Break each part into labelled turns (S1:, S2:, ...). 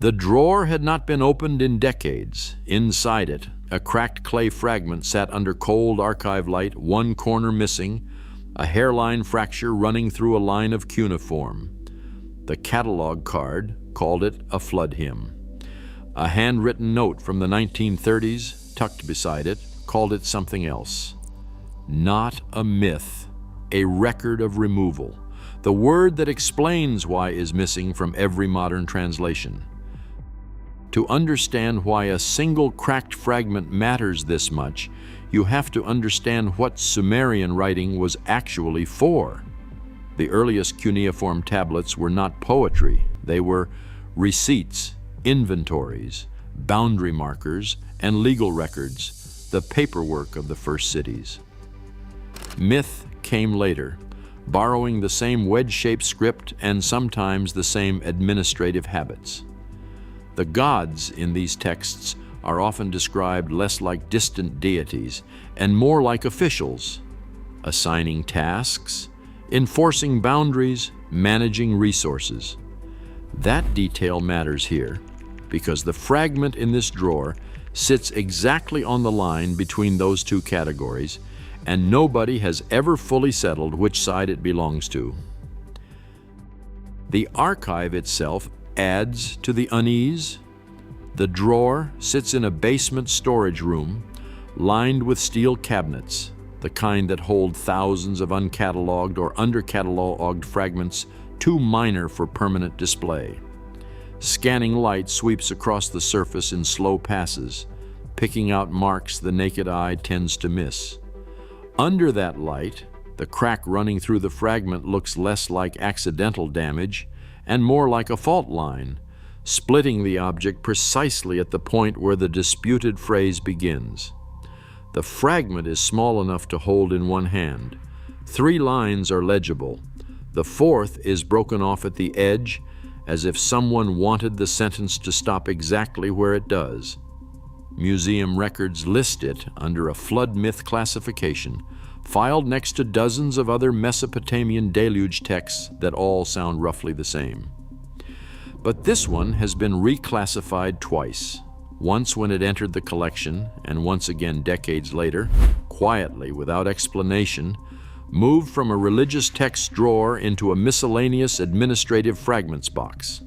S1: The drawer had not been opened in decades. Inside it, a cracked clay fragment sat under cold archive light, one corner missing, a hairline fracture running through a line of cuneiform. The catalog card called it a flood hymn. A handwritten note from the 1930s, tucked beside it, called it something else. Not a myth, a record of removal, the word that explains why is missing from every modern translation. To understand why a single cracked fragment matters this much, you have to understand what Sumerian writing was actually for. The earliest cuneiform tablets were not poetry. They were receipts, inventories, boundary markers, and legal records, the paperwork of the first cities. Myth came later, borrowing the same wedge-shaped script and sometimes the same administrative habits. The gods in these texts are often described less like distant deities and more like officials, assigning tasks, enforcing boundaries, managing resources. That detail matters here because the fragment in this drawer sits exactly on the line between those two categories, and nobody has ever fully settled which side it belongs to. The archive itself adds to the unease. The drawer sits in a basement storage room lined with steel cabinets, the kind that hold thousands of uncatalogued or undercatalogued fragments too minor for permanent display. Scanning light sweeps across the surface in slow passes, picking out marks the naked eye tends to miss. Under that light, the crack running through the fragment looks less like accidental damage and more like a fault line, splitting the object precisely at the point where the disputed phrase begins. The fragment is small enough to hold in one hand. 3 lines are legible. The 4th is broken off at the edge, as if someone wanted the sentence to stop exactly where it does. Museum records list it under a flood myth classification, filed next to dozens of other Mesopotamian deluge texts that all sound roughly the same. But this one has been reclassified twice, once when it entered the collection, and once again decades later, quietly, without explanation, moved from a religious text drawer into a miscellaneous administrative fragments box.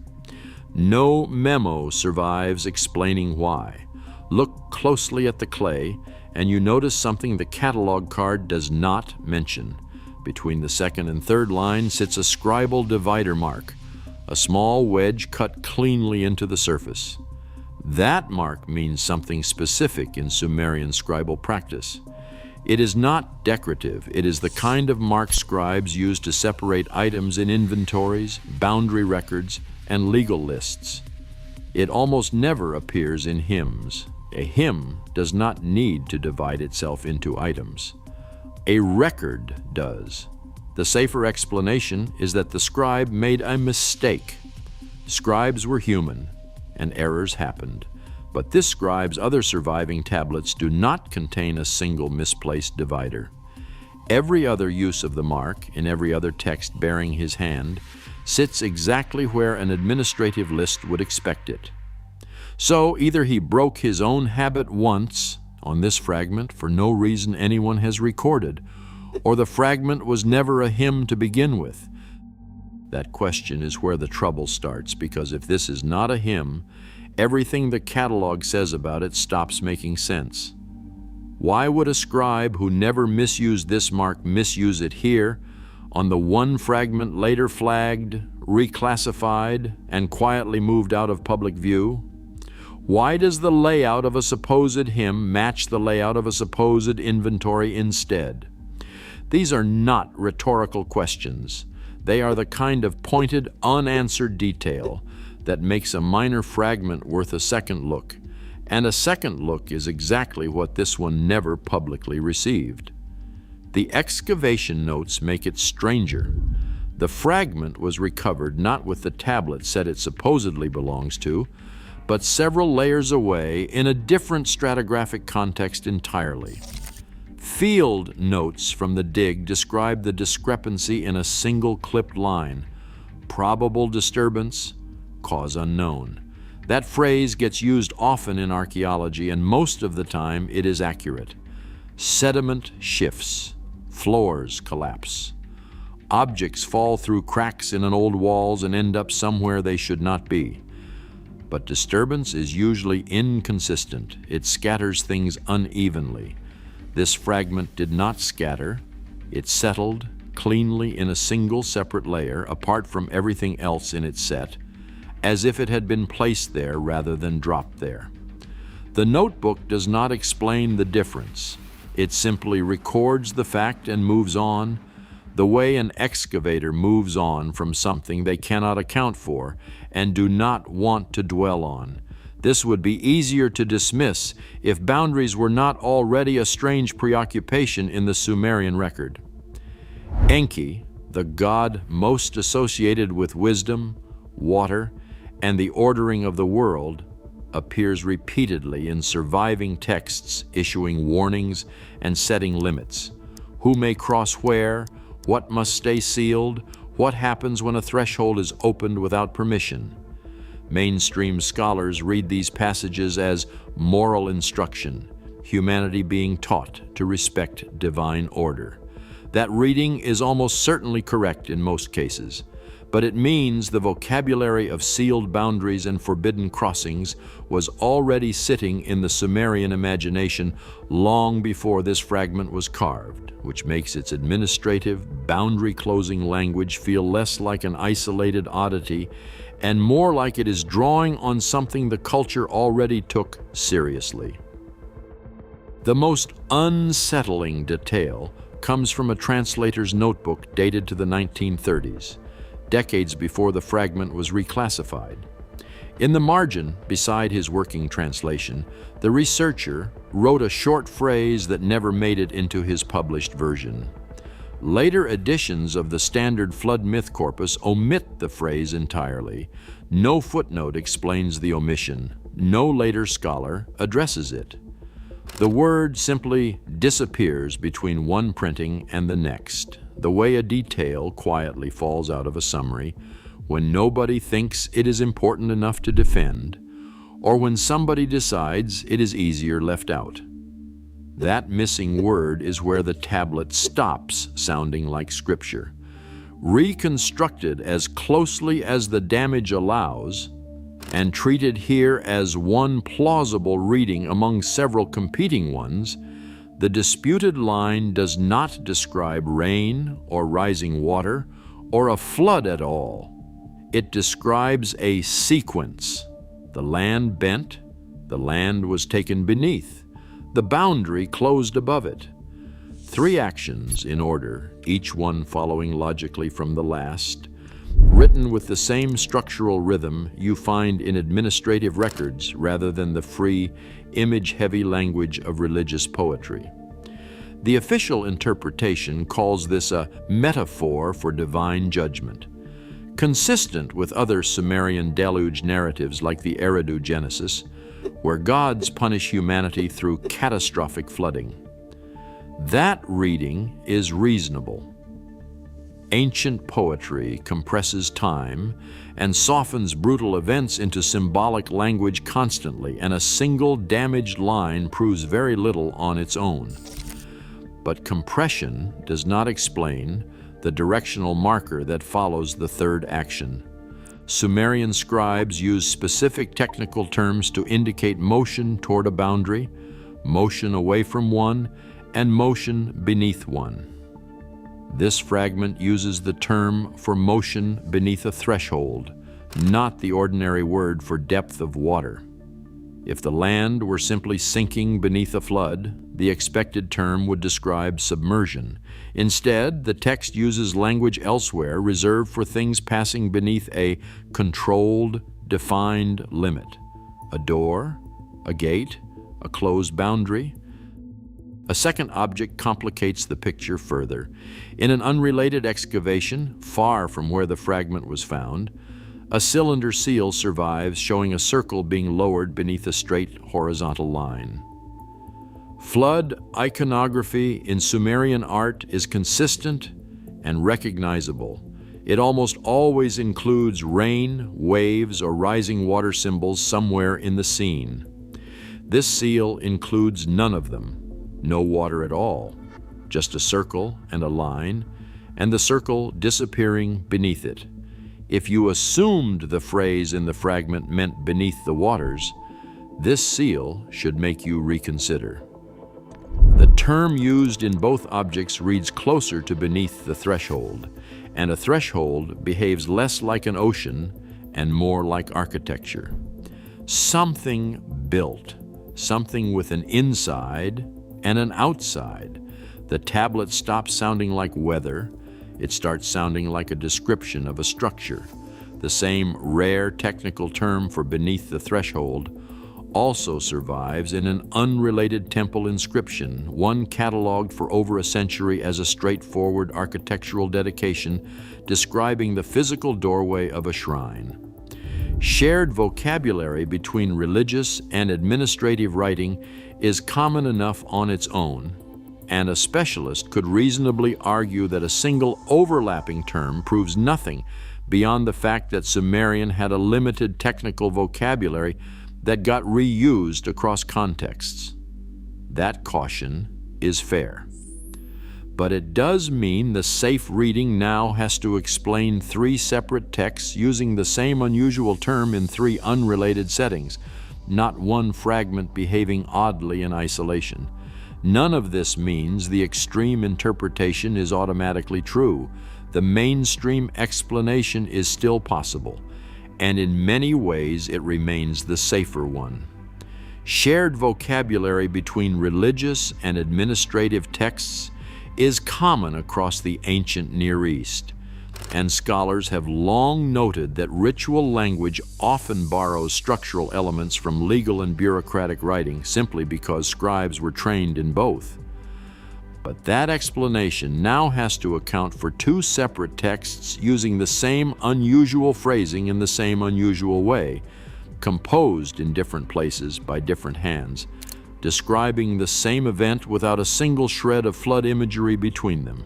S1: No memo survives explaining why. Look closely at the clay, and you notice something the catalog card does not mention. Between the 2nd and 3rd line sits a scribal divider mark, a small wedge cut cleanly into the surface. That mark means something specific in Sumerian scribal practice. It is not decorative. It is the kind of mark scribes used to separate items in inventories, boundary records, and legal lists. It almost never appears in hymns. A hymn does not need to divide itself into items. A record does. The safer explanation is that the scribe made a mistake. Scribes were human, and errors happened. But this scribe's other surviving tablets do not contain a single misplaced divider. Every other use of the mark, in every other text bearing his hand, sits exactly where an administrative list would expect it. So either he broke his own habit once, on this fragment for no reason anyone has recorded, or the fragment was never a hymn to begin with. That question is where the trouble starts, because if this is not a hymn, everything the catalog says about it stops making sense. Why would a scribe who never misused this mark misuse it here, on the one fragment later flagged, reclassified, and quietly moved out of public view? Why does the layout of a supposed hymn match the layout of a supposed inventory instead? These are not rhetorical questions. They are the kind of pointed, unanswered detail that makes a minor fragment worth a second look, and a second look is exactly what this one never publicly received. The excavation notes make it stranger. The fragment was recovered not with the tablet set it supposedly belongs to, but several layers away in a different stratigraphic context entirely. Field notes from the dig describe the discrepancy in a single clipped line. Probable disturbance, cause unknown. That phrase gets used often in archaeology, and most of the time it is accurate. Sediment shifts, floors collapse. Objects fall through cracks in an old walls and end up somewhere they should not be. But disturbance is usually inconsistent. It scatters things unevenly. This fragment did not scatter. It settled cleanly in a single separate layer, apart from everything else in its set, as if it had been placed there rather than dropped there. The notebook does not explain the difference. It simply records the fact and moves on, the way an excavator moves on from something they cannot account for and do not want to dwell on. This would be easier to dismiss if boundaries were not already a strange preoccupation in the Sumerian record. Enki, the god most associated with wisdom, water, and the ordering of the world, appears repeatedly in surviving texts, issuing warnings and setting limits. Who may cross where? What must stay sealed? What happens when a threshold is opened without permission? Mainstream scholars read these passages as moral instruction, humanity being taught to respect divine order. That reading is almost certainly correct in most cases, but it means the vocabulary of sealed boundaries and forbidden crossings was already sitting in the Sumerian imagination long before this fragment was carved, which makes its administrative, boundary-closing language feel less like an isolated oddity and more like it is drawing on something the culture already took seriously. The most unsettling detail comes from a translator's notebook dated to the 1930s, decades before the fragment was reclassified. In the margin, beside his working translation, the researcher wrote a short phrase that never made it into his published version. Later editions of the standard flood myth corpus omit the phrase entirely. No footnote explains the omission. No later scholar addresses it. The word simply disappears between one printing and the next, the way a detail quietly falls out of a summary when nobody thinks it is important enough to defend, or when somebody decides it is easier left out. That missing word is where the tablet stops sounding like scripture. Reconstructed as closely as the damage allows, and treated here as one plausible reading among several competing ones, the disputed line does not describe rain or rising water or a flood at all. It describes a sequence. The land bent, the land was taken beneath, the boundary closed above it. Three actions in order, each one following logically from the last, written with the same structural rhythm you find in administrative records rather than the free, image-heavy language of religious poetry. The official interpretation calls this a metaphor for divine judgment. Consistent with other Sumerian deluge narratives like the Eridu Genesis, where gods punish humanity through catastrophic flooding. That reading is reasonable. Ancient poetry compresses time and softens brutal events into symbolic language constantly, and a single damaged line proves very little on its own. But compression does not explain the directional marker that follows the third action. Sumerian scribes used specific technical terms to indicate motion toward a boundary, motion away from one, and motion beneath one. This fragment uses the term for motion beneath a threshold, not the ordinary word for depth of water. If the land were simply sinking beneath a flood, the expected term would describe submersion. Instead, the text uses language elsewhere reserved for things passing beneath a controlled, defined limit. A door, a gate, a closed boundary. A second object complicates the picture further. In an unrelated excavation, far from where the fragment was found, a cylinder seal survives, showing a circle being lowered beneath a straight horizontal line. Flood iconography in Sumerian art is consistent and recognizable. It almost always includes rain, waves, or rising water symbols somewhere in the scene. This seal includes none of them, no water at all, just a circle and a line, and the circle disappearing beneath it. If you assumed the phrase in the fragment meant beneath the waters, this seal should make you reconsider. The term used in both objects reads closer to beneath the threshold, and a threshold behaves less like an ocean and more like architecture. Something built, something with an inside and an outside. The tablet stops sounding like weather. It starts sounding like a description of a structure. The same rare technical term for beneath the threshold also survives in an unrelated temple inscription, one cataloged for over a century as a straightforward architectural dedication describing the physical doorway of a shrine. Shared vocabulary between religious and administrative writing is common enough on its own, and a specialist could reasonably argue that a single overlapping term proves nothing beyond the fact that Sumerian had a limited technical vocabulary that got reused across contexts. That caution is fair. But it does mean the safe reading now has to explain 3 separate texts using the same unusual term in 3 unrelated settings, not one fragment behaving oddly in isolation. None of this means the extreme interpretation is automatically true. The mainstream explanation is still possible, and in many ways it remains the safer one. Shared vocabulary between religious and administrative texts is common across the ancient Near East, and scholars have long noted that ritual language often borrows structural elements from legal and bureaucratic writing simply because scribes were trained in both. But that explanation now has to account for 2 separate texts using the same unusual phrasing in the same unusual way, composed in different places by different hands, describing the same event without a single shred of flood imagery between them.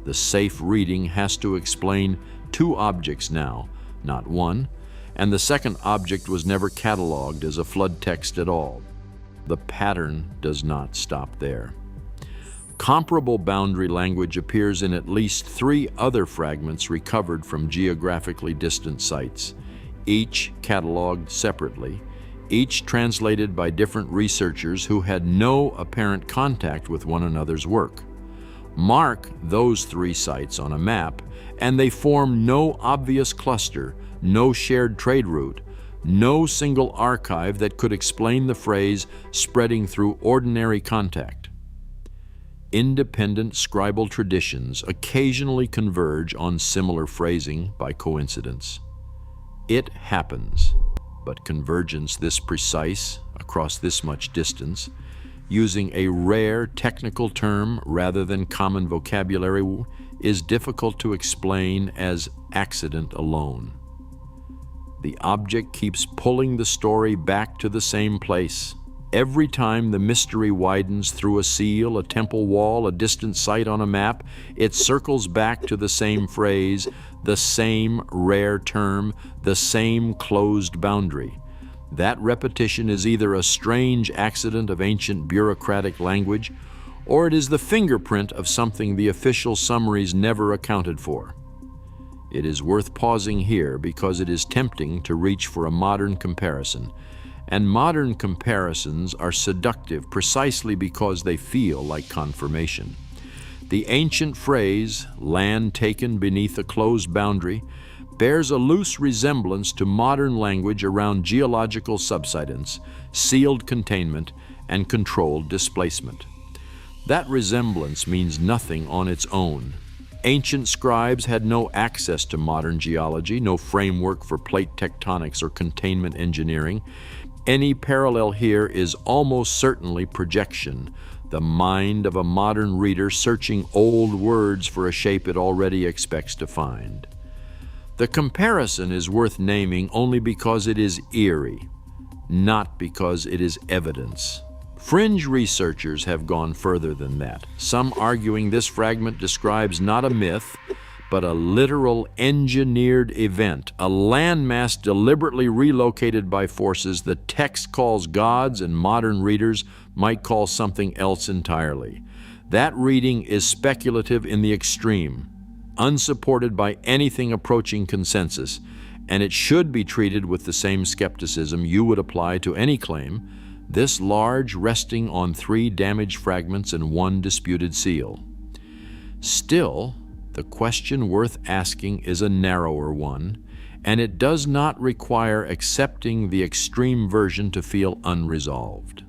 S1: The safe reading has to explain 2 objects now, not one, and the second object was never cataloged as a flood text at all. The pattern does not stop there. Comparable boundary language appears in at least 3 other fragments recovered from geographically distant sites, each cataloged separately, each translated by different researchers who had no apparent contact with one another's work. Mark those 3 sites on a map, and they form no obvious cluster, no shared trade route, no single archive that could explain the phrase spreading through ordinary contact. Independent scribal traditions occasionally converge on similar phrasing by coincidence. It happens, but convergence this precise, across this much distance, using a rare technical term rather than common vocabulary, is difficult to explain as accident alone. The object keeps pulling the story back to the same place. Every time the mystery widens through a seal, a temple wall, a distant site on a map, it circles back to the same phrase, the same rare term, the same closed boundary. That repetition is either a strange accident of ancient bureaucratic language, or it is the fingerprint of something the official summaries never accounted for. It is worth pausing here because it is tempting to reach for a modern comparison. And modern comparisons are seductive precisely because they feel like confirmation. The ancient phrase, land taken beneath a closed boundary, bears a loose resemblance to modern language around geological subsidence, sealed containment, and controlled displacement. That resemblance means nothing on its own. Ancient scribes had no access to modern geology, no framework for plate tectonics or containment engineering. Any parallel here is almost certainly projection, the mind of a modern reader searching old words for a shape it already expects to find. The comparison is worth naming only because it is eerie, not because it is evidence. Fringe researchers have gone further than that, some arguing this fragment describes not a myth, but a literal engineered event, a landmass deliberately relocated by forces the text calls gods and modern readers might call something else entirely. That reading is speculative in the extreme, unsupported by anything approaching consensus, and it should be treated with the same skepticism you would apply to any claim, this large resting on 3 damaged fragments and 1 disputed seal. Still, the question worth asking is a narrower one, and it does not require accepting the extreme version to feel unresolved.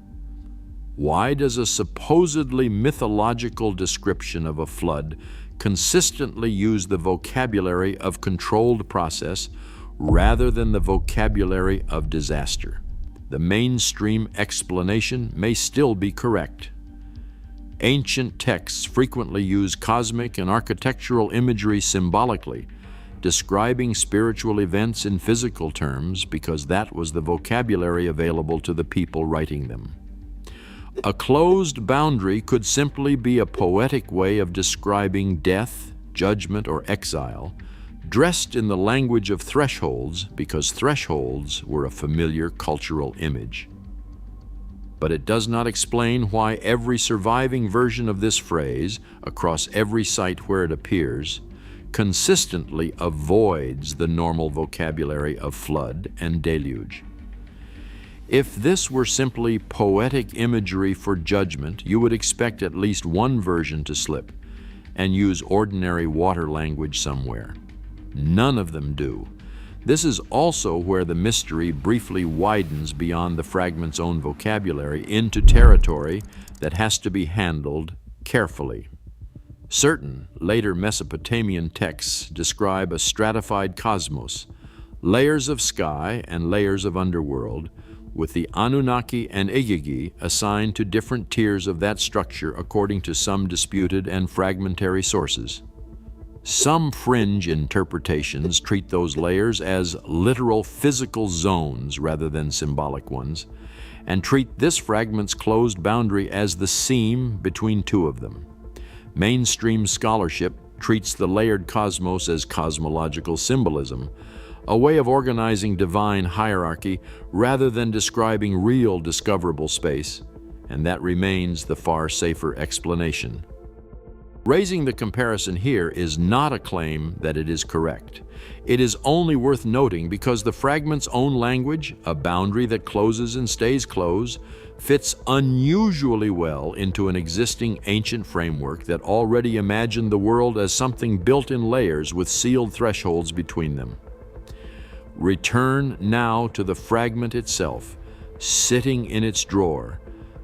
S1: Why does a supposedly mythological description of a flood consistently use the vocabulary of controlled process rather than the vocabulary of disaster? The mainstream explanation may still be correct. Ancient texts frequently use cosmic and architectural imagery symbolically, describing spiritual events in physical terms because that was the vocabulary available to the people writing them. A closed boundary could simply be a poetic way of describing death, judgment, or exile, dressed in the language of thresholds because thresholds were a familiar cultural image. But it does not explain why every surviving version of this phrase, across every site where it appears, consistently avoids the normal vocabulary of flood and deluge. If this were simply poetic imagery for judgment, you would expect at least one version to slip and use ordinary water language somewhere. None of them do. This is also where the mystery briefly widens beyond the fragment's own vocabulary into territory that has to be handled carefully. Certain later Mesopotamian texts describe a stratified cosmos, layers of sky and layers of underworld, with the Anunnaki and Igigi assigned to different tiers of that structure according to some disputed and fragmentary sources. Some fringe interpretations treat those layers as literal physical zones rather than symbolic ones, and treat this fragment's closed boundary as the seam between 2 of them. Mainstream scholarship treats the layered cosmos as cosmological symbolism, a way of organizing divine hierarchy rather than describing real discoverable space, and that remains the far safer explanation. Raising the comparison here is not a claim that it is correct. It is only worth noting because the fragment's own language, a boundary that closes and stays closed, fits unusually well into an existing ancient framework that already imagined the world as something built in layers with sealed thresholds between them. Return now to the fragment itself, sitting in its drawer,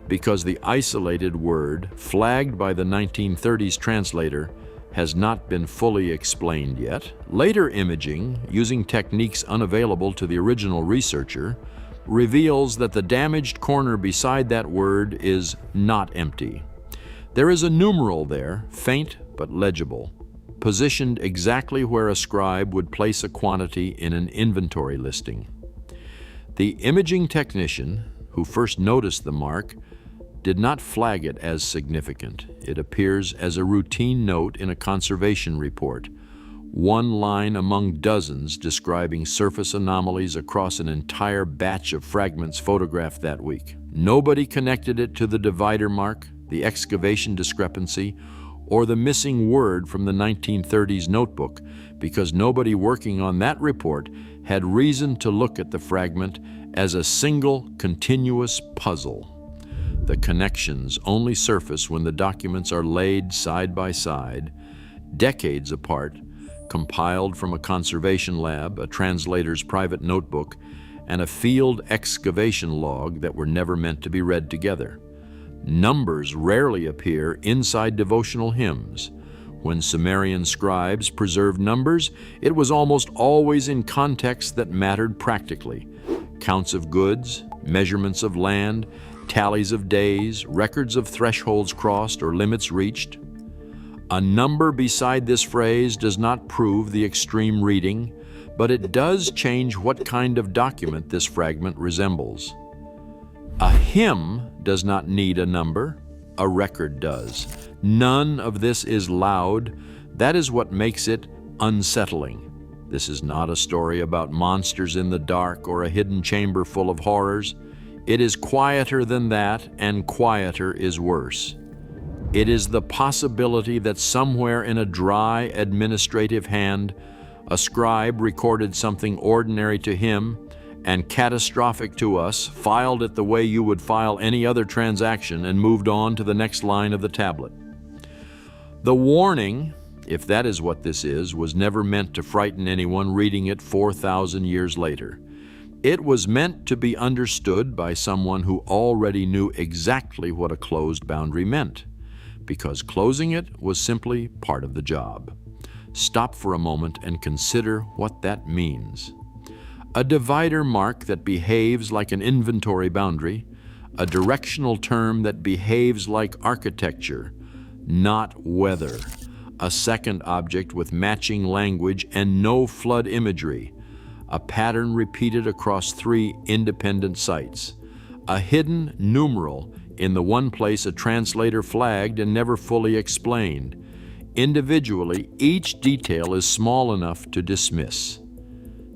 S1: because the isolated word, flagged by the 1930s translator, has not been fully explained yet. Later imaging, using techniques unavailable to the original researcher, reveals that the damaged corner beside that word is not empty. There is a numeral there, faint but legible, positioned exactly where a scribe would place a quantity in an inventory listing. The imaging technician, who first noticed the mark, did not flag it as significant. It appears as a routine note in a conservation report, one line among dozens describing surface anomalies across an entire batch of fragments photographed that week. Nobody connected it to the divider mark, the excavation discrepancy, or the missing word from the 1930s notebook, because nobody working on that report had reason to look at the fragment as a single, continuous puzzle. The connections only surface when the documents are laid side by side, decades apart, compiled from a conservation lab, a translator's private notebook, and a field excavation log that were never meant to be read together. Numbers rarely appear inside devotional hymns. When Sumerian scribes preserved numbers, it was almost always in context that mattered practically. Counts of goods, measurements of land, tallies of days, records of thresholds crossed or limits reached. A number beside this phrase does not prove the extreme reading, but it does change what kind of document this fragment resembles. A hymn does not need a number, a record does. None of this is loud. That is what makes it unsettling. This is not a story about monsters in the dark or a hidden chamber full of horrors. It is quieter than that, and quieter is worse. It is the possibility that somewhere in a dry administrative hand, a scribe recorded something ordinary to him and catastrophic to us, filed it the way you would file any other transaction, and moved on to the next line of the tablet. The warning, if that is what this is, was never meant to frighten anyone reading it 4,000 years later. It was meant to be understood by someone who already knew exactly what a closed boundary meant, because closing it was simply part of the job. Stop for a moment and consider what that means. A divider mark that behaves like an inventory boundary, a directional term that behaves like architecture, not weather, a second object with matching language and no flood imagery, a pattern repeated across 3 independent sites, a hidden numeral in the one place a translator flagged and never fully explained. Individually, each detail is small enough to dismiss.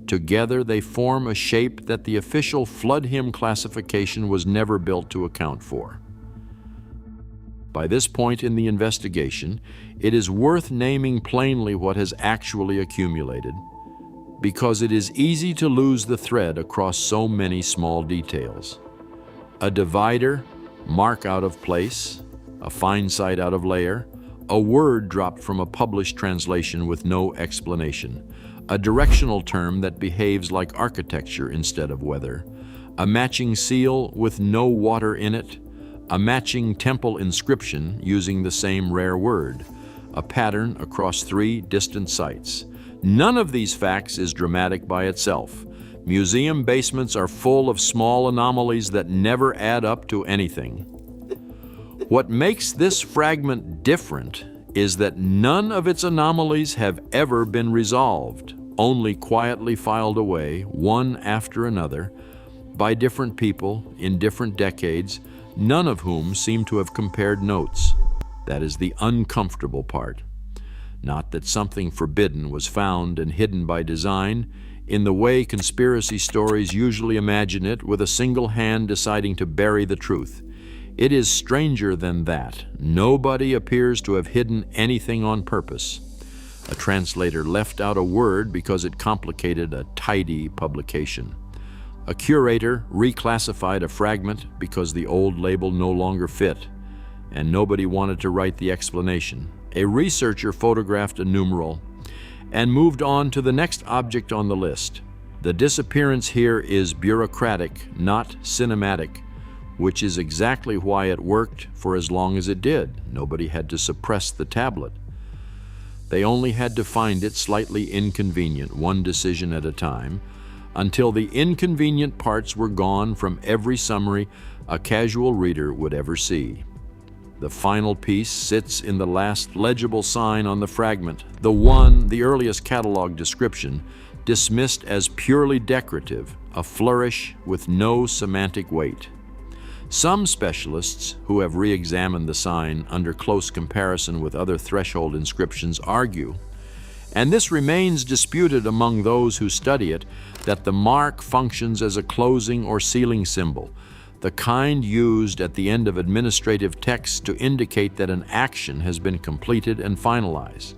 S1: Together, they form a shape that the official flood hymn classification was never built to account for. By this point in the investigation, it is worth naming plainly what has actually accumulated, because it is easy to lose the thread across so many small details. A divider, mark out of place, a fine site out of layer, a word dropped from a published translation with no explanation, a directional term that behaves like architecture instead of weather, a matching seal with no water in it, a matching temple inscription using the same rare word, a pattern across 3 distant sites. None of these facts is dramatic by itself. Museum basements are full of small anomalies that never add up to anything. What makes this fragment different is that none of its anomalies have ever been resolved, only quietly filed away, one after another, by different people in different decades, none of whom seem to have compared notes. That is the uncomfortable part. Not that something forbidden was found and hidden by design, in the way conspiracy stories usually imagine it, with a single hand deciding to bury the truth. It is stranger than that. Nobody appears to have hidden anything on purpose. A translator left out a word because it complicated a tidy publication. A curator reclassified a fragment because the old label no longer fit, and nobody wanted to write the explanation. A researcher photographed a numeral and moved on to the next object on the list. The disappearance here is bureaucratic, not cinematic, which is exactly why it worked for as long as it did. Nobody had to suppress the tablet. They only had to find it slightly inconvenient, one decision at a time, until the inconvenient parts were gone from every summary a casual reader would ever see. The final piece sits in the last legible sign on the fragment, the earliest catalog description, dismissed as purely decorative, a flourish with no semantic weight. Some specialists who have re-examined the sign under close comparison with other threshold inscriptions argue, and this remains disputed among those who study it, that the mark functions as a closing or sealing symbol, the kind used at the end of administrative text to indicate that an action has been completed and finalized.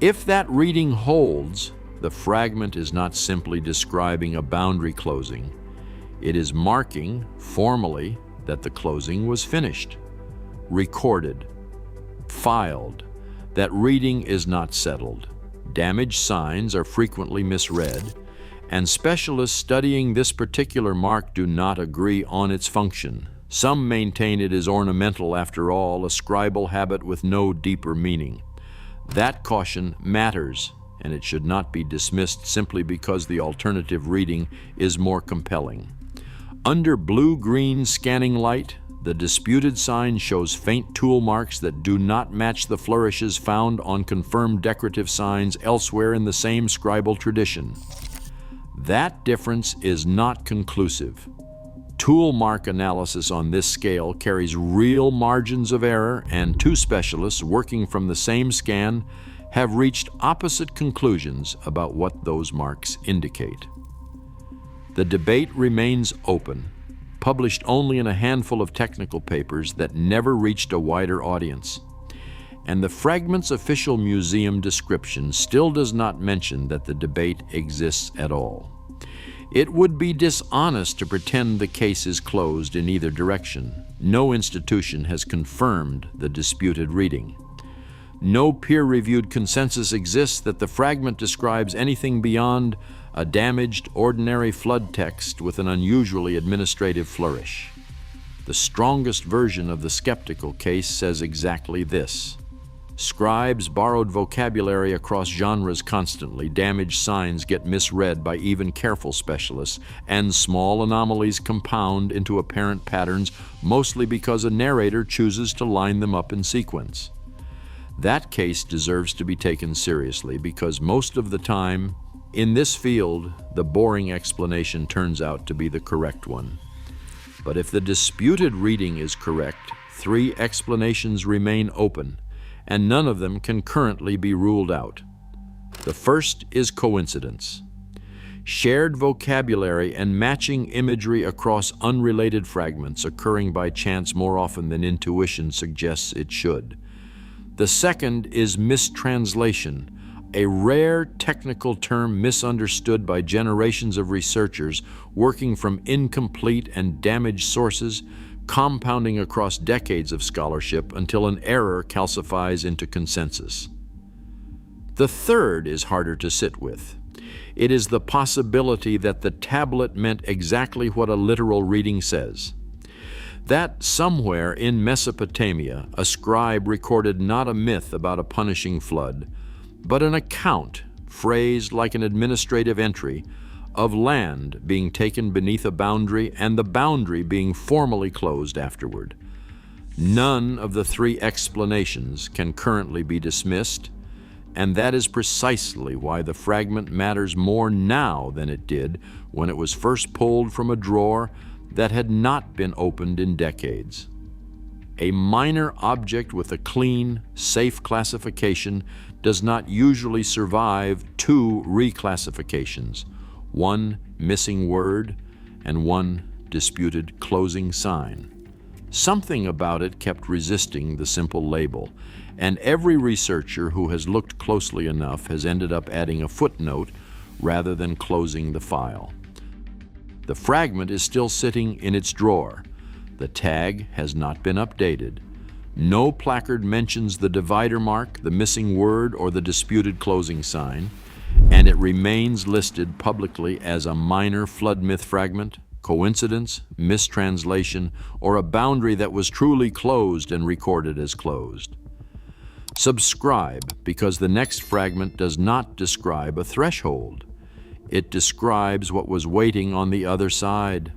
S1: If that reading holds, the fragment is not simply describing a boundary closing. It is marking, formally, that the closing was finished, recorded, filed. That reading is not settled. Damaged signs are frequently misread, and specialists studying this particular mark do not agree on its function. Some maintain it is ornamental after all, a scribal habit with no deeper meaning. That caution matters, and it should not be dismissed simply because the alternative reading is more compelling. Under blue-green scanning light, the disputed sign shows faint tool marks that do not match the flourishes found on confirmed decorative signs elsewhere in the same scribal tradition. That difference is not conclusive. Tool mark analysis on this scale carries real margins of error, and 2 specialists working from the same scan have reached opposite conclusions about what those marks indicate. The debate remains open, published only in a handful of technical papers that never reached a wider audience. And the fragment's official museum description still does not mention that the debate exists at all. It would be dishonest to pretend the case is closed in either direction. No institution has confirmed the disputed reading. No peer-reviewed consensus exists that the fragment describes anything beyond a damaged, ordinary flood text with an unusually administrative flourish. The strongest version of the skeptical case says exactly this. Scribes borrowed vocabulary across genres constantly, damaged signs get misread by even careful specialists, and small anomalies compound into apparent patterns, mostly because a narrator chooses to line them up in sequence. That case deserves to be taken seriously because most of the time, in this field, the boring explanation turns out to be the correct one. But if the disputed reading is correct, 3 explanations remain open, and none of them can currently be ruled out. The first is coincidence. Shared vocabulary and matching imagery across unrelated fragments occurring by chance more often than intuition suggests it should. The second is mistranslation, a rare technical term misunderstood by generations of researchers working from incomplete and damaged sources, compounding across decades of scholarship until an error calcifies into consensus. The third is harder to sit with. It is the possibility that the tablet meant exactly what a literal reading says. That somewhere in Mesopotamia, a scribe recorded not a myth about a punishing flood, but an account, phrased like an administrative entry, of land being taken beneath a boundary and the boundary being formally closed afterward. None of the 3 explanations can currently be dismissed, and that is precisely why the fragment matters more now than it did when it was first pulled from a drawer that had not been opened in decades. A minor object with a clean, safe classification does not usually survive 2 reclassifications, 1 missing word and 1 disputed closing sign. Something about it kept resisting the simple label, and every researcher who has looked closely enough has ended up adding a footnote rather than closing the file. The fragment is still sitting in its drawer. The tag has not been updated. No placard mentions the divider mark, the missing word, or the disputed closing sign, and it remains listed publicly as a minor flood myth fragment, coincidence, mistranslation, or a boundary that was truly closed and recorded as closed. Subscribe, because the next fragment does not describe a threshold. It describes what was waiting on the other side.